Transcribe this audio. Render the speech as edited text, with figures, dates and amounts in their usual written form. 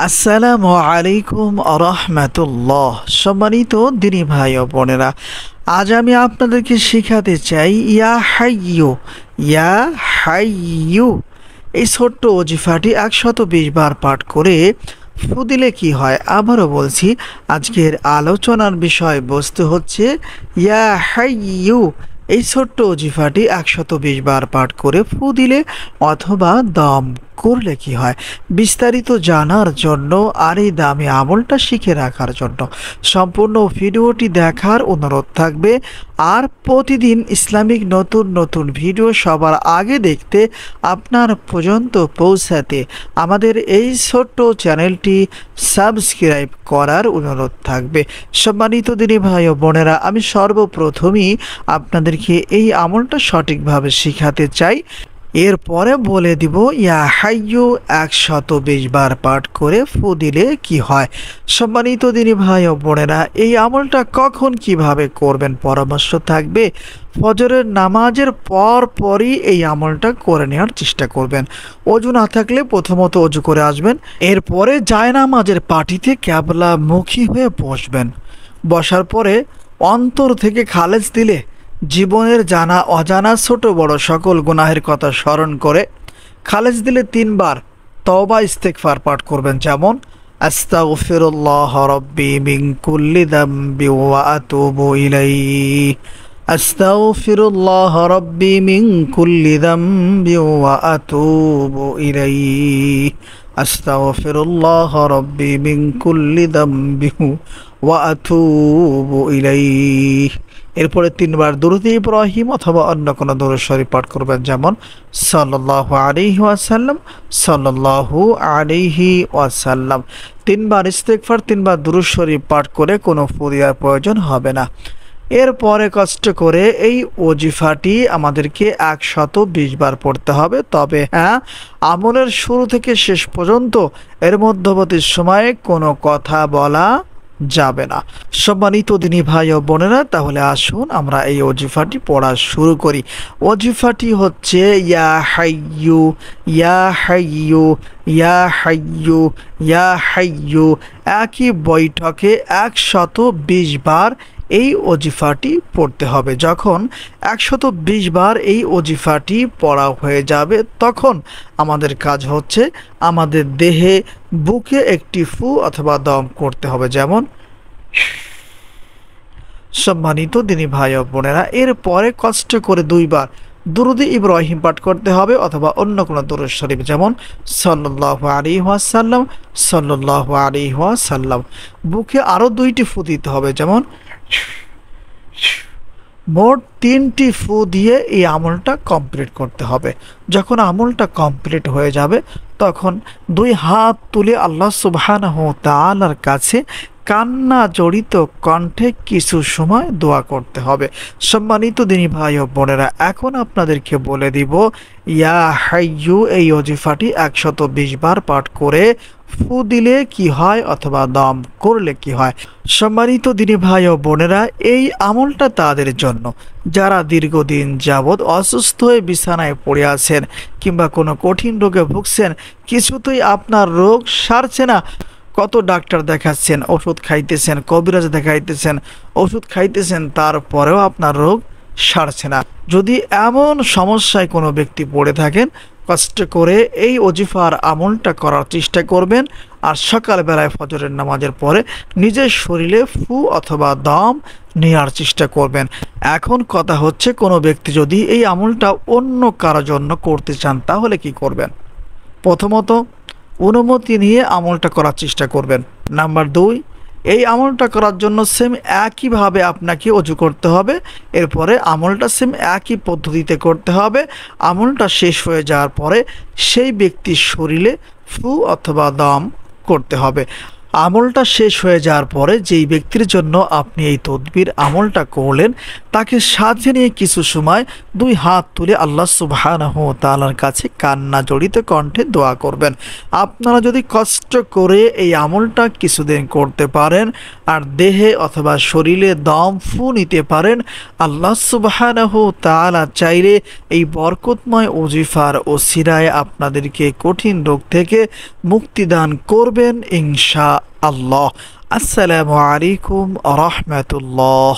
আসসালামু আলাইকুম আরহামাতুল্লাহ। সম্মানিত দিনী ভাই ও বোনেরা, আজ আমি আপনাদেরকে শেখাতে চাই ইয়া হাইয়ু। ইয়া হাইয়ু এই ছোট্ট ওজিফাটি 120 বার পাঠ করে ফু দিলে কি হয়। আবারও বলছি, আজকের আলোচনার বিষয়বস্তু হচ্ছে ইয়া হাইয়ু। এই ছোট্ট ওজিফাটি 120 বার পাঠ করে ফু দিলে অথবা দম করলে কি হয়, বিস্তারিত জানার জন্য আর এই দামি আমলটা শিখে রাখার জন্য সম্পূর্ণ ভিডিওটি দেখার অনুরোধ থাকবে। আর প্রতিদিন ইসলামিক নতুন নতুন ভিডিও সবার আগে দেখতে, আপনার পর্যন্ত পৌঁছাতে আমাদের এই ছোট্ট চ্যানেলটি সাবস্ক্রাইব করার অনুরোধ থাকবে। সম্মানিত দিনী ভাই ও বোনেরা, আমি সর্বপ্রথমই আপনাদেরকে এই আমলটা সঠিকভাবে শিখাতে চাই। এরপরে বলে দিব ইয়া হাইয়ু 120 বার পাঠ করে ফু দিলে কি হয়। সম্মানিত দিনী ভাই ও বোনেরা, এই আমলটা কখন কিভাবে করবেন পরামর্শ থাকবে। ফজরের নামাজের পরই এই আমলটা করে নেওয়ার চেষ্টা করবেন। অজু না থাকলে প্রথমত অজু করে আসবেন, এরপরে জায়নামাজের পাটিতে ক্যাবলামুখী হয়ে বসবেন। বসার পরে অন্তর থেকে খালেজ দিলে জীবনের জানা অজানা ছোট বড় সকল গুনাহের কথা স্মরণ করে খালেজ দিলে 3 বার তওবা ইস্তেগফার পাঠ করবেন। যেমন আস্তাগফিরুল্লাহ রাব্বি মিন কুল্লি যামবি ওয়া আতুবু ইলাইহি। আস্তাগফিরুল্লাহ রাব্বি মিন কুল্লি যামবি ওয়া আতুবু ইলাইহি। আস্তাগফিরুল্লাহ রাব্বি মিন কুল্লি যামবি ওয়া আতুবু ইলাইহি। এরপরে 3 বার দুরূদ ইব্রাহিম অথবা অন্য কোনো দুরূদ শরীফ পাঠ করবেন। যেমন সাল্লাল্লাহু আলাইহি ওয়াসাল্লাম, সাল্লাল্লাহু আলাইহি ওয়াসাল্লাম। 3 বার ইস্তেগফার, 3 বার দুরূদ শরীফ পাঠ করে কোনো ফু দেওয়ার প্রয়োজন হবে না। এরপরে কষ্ট করে এই ওজিফাটি আমাদেরকে 120 বার পড়তে হবে। তবে হ্যাঁ, আমলের শুরু থেকে শেষ পর্যন্ত এর মধ্যবর্তী সময়ে কোনো কথা বলা যাবে না। সম্মানিত দিনী ভাই ও বোনেরা, তাহলে আসুন আমরা এই ওজিফাটি পড়া শুরু করি। ওজিফাটি হচ্ছে ইয়া হাইয়ু, ইয়া হাইয়ু, ইয়া হাইয়ু, ইয়া হাইয়ু। একই বৈঠকে 120 বার এই ওজিফাটি পড়তে হবে। যখন 120 বার এই ওজিফাটি পড়া হয়ে যাবে, তখন আমাদের কাজ হচ্ছে আমাদের দেহে বুকে একটি ফু অথবা দম করতে হবে। যেমন সম্মানিত দিনী ভাই ও বোনেরা, এরপরে কষ্ট করে 2 বার দুরূদ ইব্রাহিম পাঠ করতে হবে অথবা অন্য কোনো দুরূদ শরীফ। যেমন সাল্লাল্লাহু আলাইহি ওয়াসাল্লাম, সাল্লাল্লাহু আলাইহি ওয়াসাল্লাম। বুকে আরও 2টি ফু দিতে হবে। যেমন মোট 3টি ফু দিয়ে এই আমলটা কমপ্লিট করতে হবে। যখন আমলটা কমপ্লিট হয়ে যাবে, তখন 2 হাত তুলে আল্লাহ সুবহানাহু ওয়া তাআলার কাছে কান্না জড়িত কণ্ঠে কিছু সময় দোয়া করতে হবে। সম্মানিত দিনী ভাই ও বোনেরা, এখন আপনাদেরকে বলে দিব ইয়া হাইয়ু এই ওজিফাটি 120 বার পাঠ করে ফু দিলে কি হয় অথবা দম করলে কি হয়। সম্মানিত দিনী ভাই ও বোনেরা, এই আমলটা তাদের জন্য যারা দীর্ঘদিন যাবৎ অসুস্থ হয়ে বিছানায় পড়ে আছেন কিংবা কোনো কঠিন রোগে ভুগছেন, কিছুতেই আপনার রোগ সারছে না। কত ডাক্তার দেখাচ্ছেন, ওষুধ খাইতেছেন, কবিরাজ দেখাইতেছেন, ওষুধ খাইতেছেন, তারপরেও আপনার রোগ সারছে না। যদি এমন সমস্যায় কোনো ব্যক্তি পড়ে থাকেন, কষ্ট করে এই ওজিফার আমলটা করার চেষ্টা করবেন। আর সকালবেলায় ফজরের নামাজের পরে নিজের শরীরে ফু অথবা দম নেওয়ার চেষ্টা করবেন। এখন কথা হচ্ছে, কোনো ব্যক্তি যদি এই আমলটা অন্য কারোর জন্য করতে চান, তাহলে কি করবেন? প্রথমত অনুমতি নিয়ে আমলটা করার চেষ্টা করবেন। নাম্বার 2, এই আমলটা করার জন্য সেম একইভাবে আপনাকে অজু করতে হবে। এরপরে আমলটা সেম একই পদ্ধতিতে করতে হবে। আমলটা শেষ হয়ে যাওয়ার পরে সেই ব্যক্তির শরীরে ফু অথবা দম করতে হবে। আমলটা শেষ হয়ে যাওয়ার পরে যেই ব্যক্তির জন্য আপনি এই তদবির আমলটা করলেন, তাকে সাথে নিয়ে কিছু সময় দুই হাত তুলে আল্লাহ সুবহানাহু ওয়া তাআলার কাছে কান্না জড়িত কণ্ঠে দোয়া করবেন। আপনারা যদি কষ্ট করে এই আমলটা কিছুদিন করতে পারেন আর দেহে অথবা শরীরে দম ফু নিতে পারেন, আল্লাহ সুবহানাহু ওয়া তাআলা চাইলে এই বরকতময় ওজিফার ওসিলায় আপনাদেরকে কঠিন রোগ থেকে মুক্তিদান করবেন ইনশাআল্লাহ। আসসালামু আলাইকুম ওয়া রাহমাতুল্লাহ।